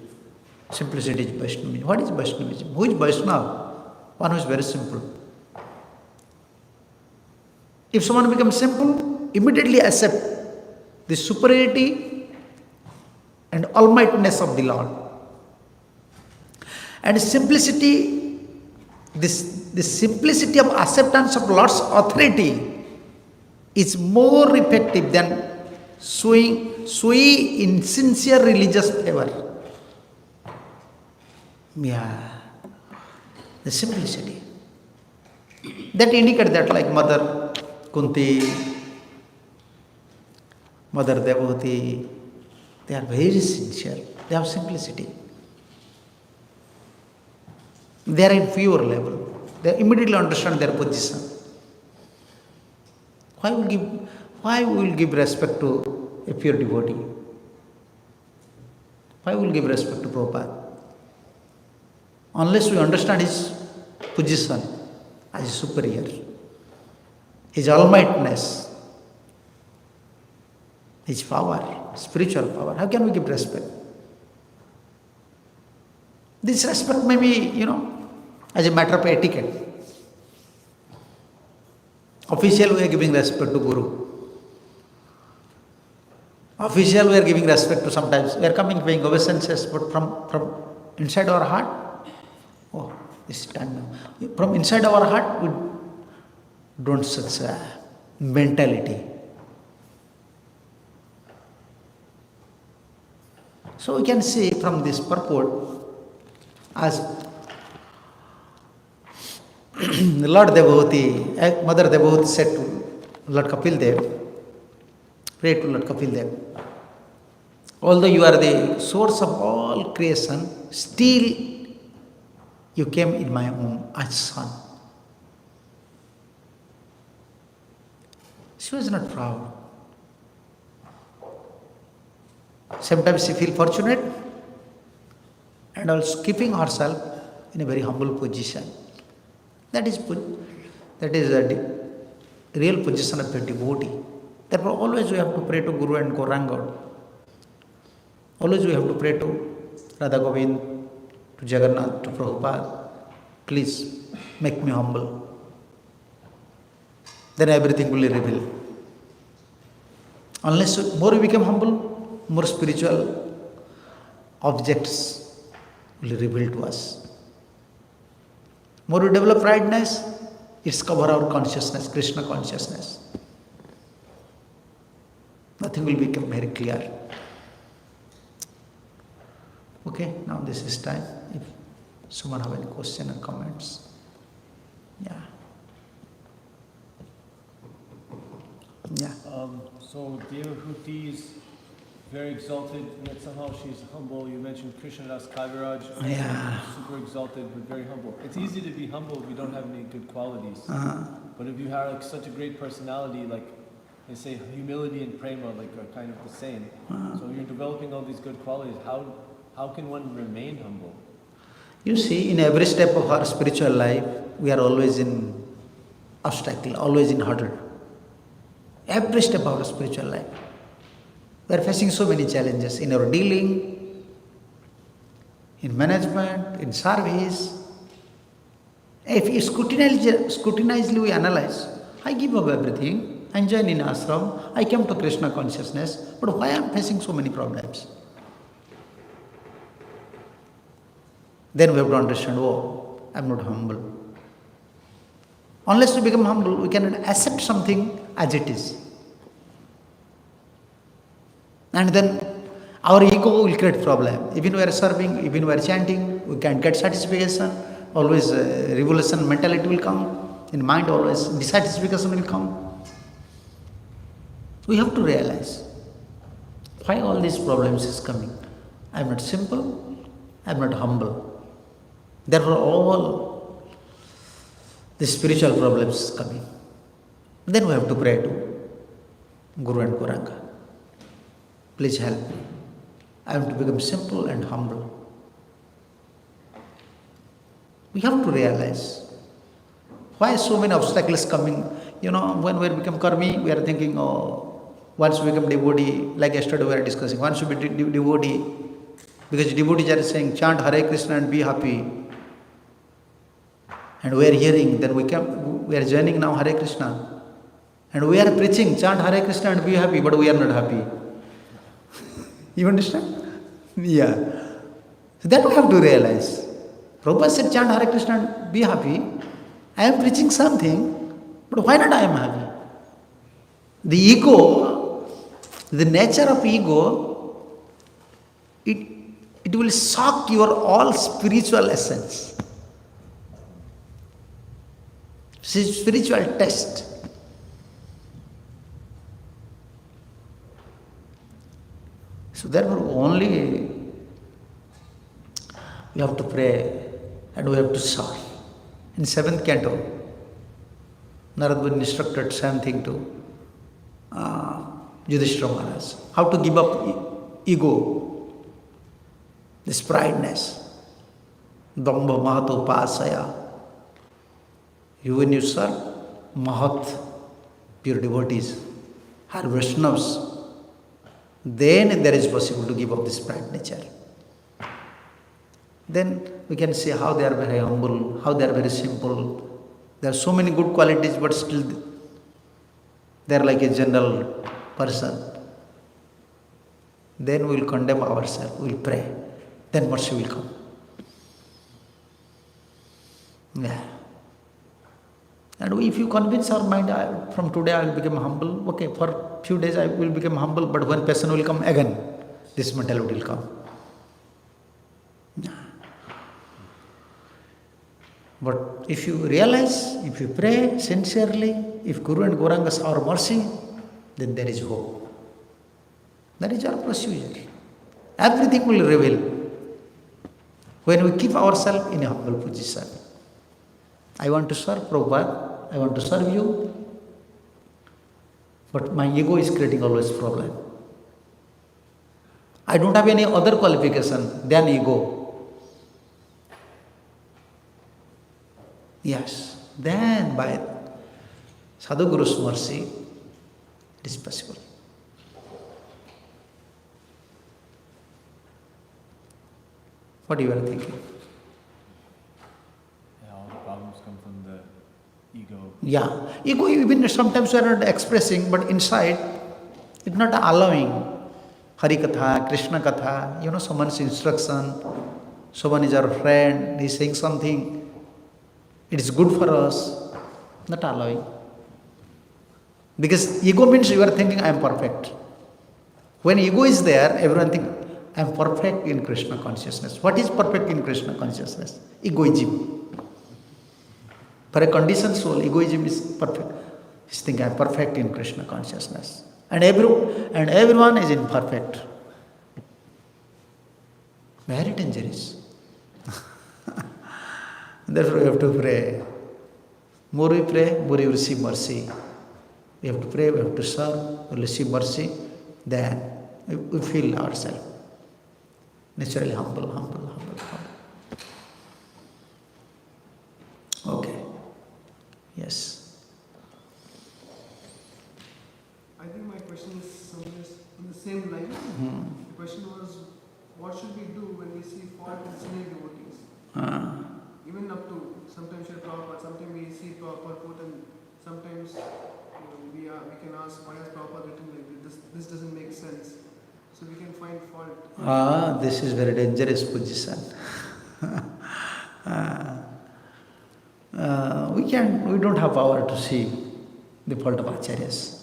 [SPEAKER 3] Simplicity is Vaishnavism. What is Vaishnavism? Who is Vaishnava? One who is very simple. If someone becomes simple, immediately accept the superiority and almightiness of the Lord. And simplicity, the simplicity of acceptance of Lord's authority is more effective than showing insincere religious favor. Yeah, the simplicity. That indicates that, like Mother Kunti, Mother Devagoti, they are very sincere. They have simplicity. They are in pure level. They immediately understand their position. Why we will give respect to a pure devotee? Why we will give respect to Prabhupada? Unless we understand his position as superior, his almightiness, his power, spiritual power, how can we give respect? This respect may be, as a matter of etiquette. Official, we are giving respect to Guru. Official, we are giving respect to sometimes. We are coming paying obeisances, but from inside our heart, oh, this time now. From inside our heart, we don't such a mentality. So we can see from this purport, as Lord Devotee, Mother Devotee said to Lord Kapil Dev, pray to Lord Kapil Dev, although you are the source of all creation, still you came in my womb as son. She was not proud. Sometimes she feels fortunate and also keeping herself in a very humble position. That is a real position of a devotee. Therefore, always we have to pray to Guru and Gauranga. Always we have to pray to Radha Govind, to Jagannath, to Prabhupada. Please make me humble. Then everything will reveal. Unless more we become humble, more spiritual objects will reveal to us. More we develop rightness, it's cover our consciousness, Krishna consciousness. Nothing will become very clear. Okay, now this is time. If someone have any question or comments. Yeah. Yeah.
[SPEAKER 2] So Devahuti is very exalted, yet somehow she's humble. You mentioned Krishna Das Kaviraj, super exalted but very humble. It's easy to be humble if you don't have any good qualities. But if you have like such a great personality, like they say humility and prema like are kind of the same. So you're developing all these good qualities. How can one remain humble?
[SPEAKER 3] You see, in every step of our spiritual life, we are always in obstacle, always in hurdle. Every step of our spiritual life. We are facing so many challenges in our dealing, in management, in service. If you scrutinizely we analyze, I give up everything, I join in ashram, I came to Krishna consciousness, but why I am facing so many problems? Then we have to understand, oh, I am not humble. Unless we become humble, we cannot accept something as it is. And then our ego will create problem. Even we are serving, even we are chanting, we can't get satisfaction. Always revolution mentality will come. In mind always dissatisfaction will come. We have to realize why all these problems is coming. I am not simple, I am not humble. Therefore all the spiritual problems coming. Then we have to pray to Guru and Gauranga. Please help me. I want to become simple and humble. We have to realize why so many obstacles coming. When we become karmi, we are thinking, oh, once we become devotee, like yesterday we are discussing, once we become devotee, because devotees are saying, chant Hare Krishna and be happy. And we are hearing, then we are joining now Hare Krishna. And we are preaching, chant Hare Krishna and be happy, but we are not happy. You understand? Yeah. So that we have to realize. Prabhupada said, chant Hare Krishna and be happy. I am preaching something, but why not I am happy? The ego, the nature of ego, it will shock your all spiritual essence. Spiritual test. So therefore only we have to pray and we have to serve. In 7th canto, Narad instructed same thing to Yudhishthira Maharaj. How to give up ego, this prideness. Dambha mahato pasaya. When you serve Mahat, pure devotees, or Vaishnavas, then there is possible to give up this pride nature. Then we can see how they are very humble, how they are very simple. There are so many good qualities, but still they are like a general person. Then we will condemn ourselves, we will pray. Then mercy will come. Yeah. And if you convince our mind, from today I will become humble, okay, for few days I will become humble, but when passion will come again, this mentality will come. But if you realize, if you pray sincerely, if Guru and Gauranga shower mercy, then there is hope. That is our procedure. Everything will reveal when we keep ourselves in a humble position. I want to serve Prabhupada, I want to serve you, but my ego is creating always problem. I don't have any other qualification than ego. Yes, then by Sadhu Guru's mercy, it is possible. What you are thinking?
[SPEAKER 2] Yeah, all the problems come from the ego.
[SPEAKER 3] Yeah, ego even sometimes we are not expressing, but inside it's not allowing. Hari Katha, Krishna Katha, someone's instruction, someone is our friend, he is saying something, it is good for us, not allowing. Because ego means you are thinking I am perfect. When ego is there, everyone thinks I am perfect in Krishna consciousness. What is perfect in Krishna consciousness? Egoism. For a conditioned soul, egoism is perfect. He's thinking I am perfect in Krishna consciousness. And everyone is imperfect. Very dangerous. Therefore we have to pray. More we pray, more we receive mercy. We have to pray, we have to serve, we receive mercy. Then we feel ourselves naturally humble. Okay. Yes.
[SPEAKER 4] I think my question is somewhere on the same line. The question was, what should we do when we see fault in senior devotees? Even up to sometimes you're Prabhupada, sometimes we see purport, and sometimes we can ask, why has Prabhupada written like this? This doesn't make sense. So we can find fault.
[SPEAKER 3] This is very dangerous position. We don't have power to see the fault of acharyas.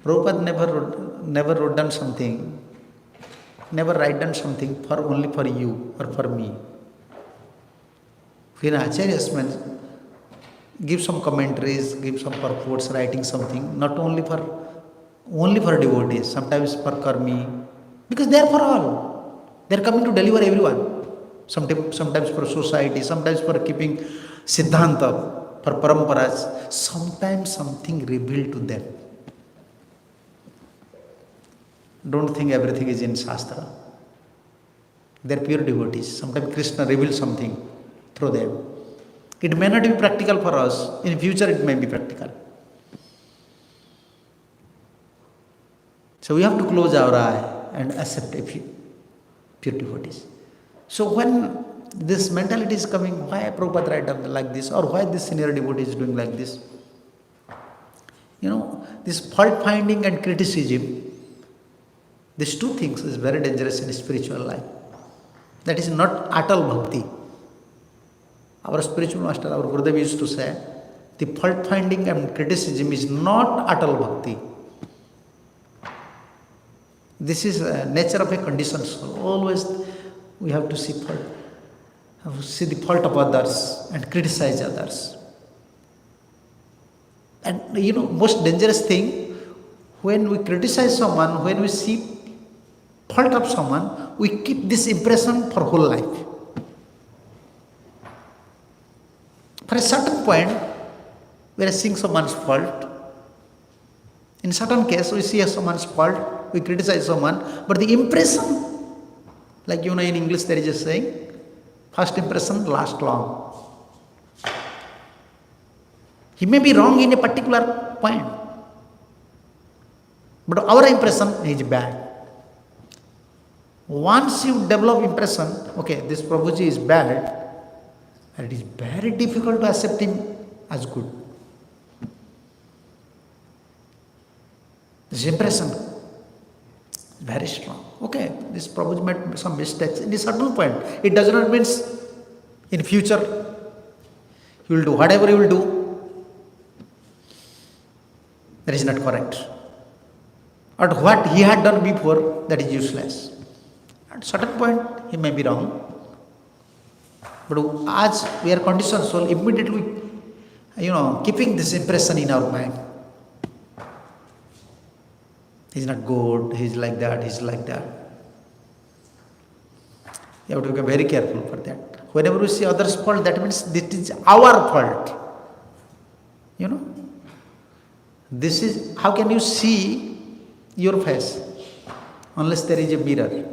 [SPEAKER 3] Prabhupada never wrote down something, never write down something only for you or for me. When acharyas give some commentaries, give some purports, writing something, not only for devotees, sometimes for karmi, because they are for all. They are coming to deliver everyone. Sometimes for society, sometimes for keeping siddhanta, for paramparas, sometimes something revealed to them. Don't think everything is in Shastra. They are pure devotees. Sometimes Krishna reveals something through them. It may not be practical for us. In future it may be practical. So we have to close our eye and accept pure devotees. So when this mentality is coming, why Prabhupada write down like this, or why this senior devotee is doing like this? This fault finding and criticism, these two things is very dangerous in spiritual life. That is not atal bhakti. Our spiritual master, our Gurudev used to say, the fault finding and criticism is not atal bhakti. This is nature of a conditioned soul. Always we have to see the fault of others and criticize others. And most dangerous thing, when we criticize someone, when we see fault of someone, we keep this impression for whole life. For a certain point, we are seeing someone's fault. In certain case, we see someone's fault, we criticize someone, but the impression, like in English there is a saying, first impression lasts long. He may be wrong in a particular point, but our impression is bad. Once you develop impression, okay, this Prabhuji is bad, and it is very difficult to accept him as good. This impression is very strong. Okay, this Prabhuji made some mistakes in a certain point. It does not mean in future he will do whatever he will do, that is not correct. Or what he had done before, that is useless. At a certain point, he may be wrong, But as we are conditioned soul, immediately, keeping this impression in our mind. He's not good, he's like that, he's like that. You have to be very careful for that. Whenever we see others' fault, that means this is our fault. This is, how can you see your face unless there is a mirror?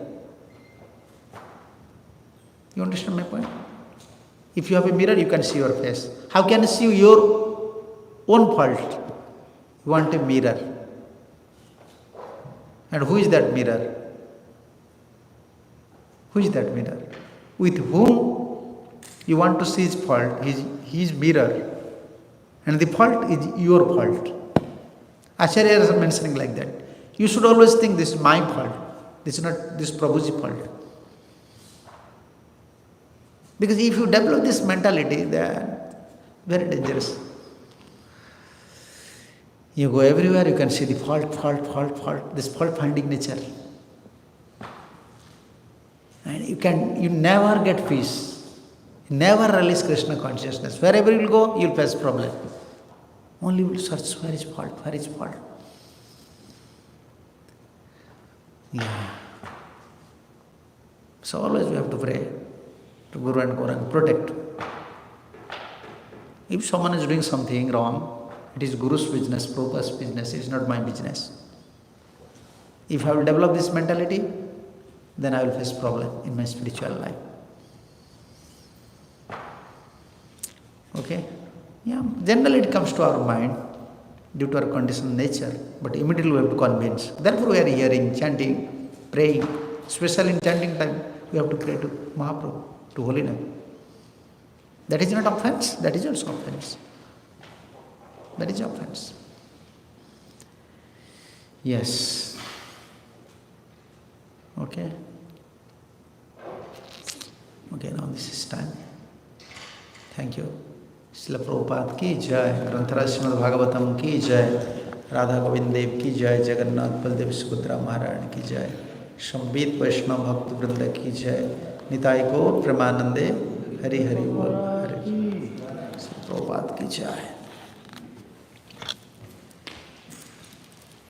[SPEAKER 3] You understand my point? If you have a mirror, you can see your face. How can you see your own fault? You want a mirror. And who is that mirror? Who is that mirror? With whom you want to see his fault, his mirror. And the fault is your fault. Acharya is mentioning like that. You should always think this is my fault. This is not this Prabhuji's fault. Because if you develop this mentality, then very dangerous. You go everywhere, you can see the fault, this fault finding nature. And you never get peace. You never release Krishna consciousness. Wherever you will go, you will face problem. Only you will search where is fault. Yeah. So always we have to pray to Guru and Gauranga, protect. If someone is doing something wrong, it is Guru's business, Prabhupada's business, it is not my business. If I will develop this mentality, then I will face problem in my spiritual life. Okay? Yeah, generally it comes to our mind due to our conditioned nature, but immediately we have to convince. Therefore we are hearing, chanting, praying, especially in chanting time, we have to pray to Mahaprabhu, to Holy Name. That is not offense, that is also offense. That is offense. Yes. Okay. Okay, now this is time. Thank you. Srila Prabhupada ki jai, Granthara Srimad Bhagavatam ki jai, Radha Govind Dev ki jai, Jagannath Baldev Subhadra Maharaj ki jai, Shambhit Vaishnava Bhakta Vrinda ki jai, Nitai Gaur Premanande, Hari Hari Bol, Hari Srila Prabhupada ki jai.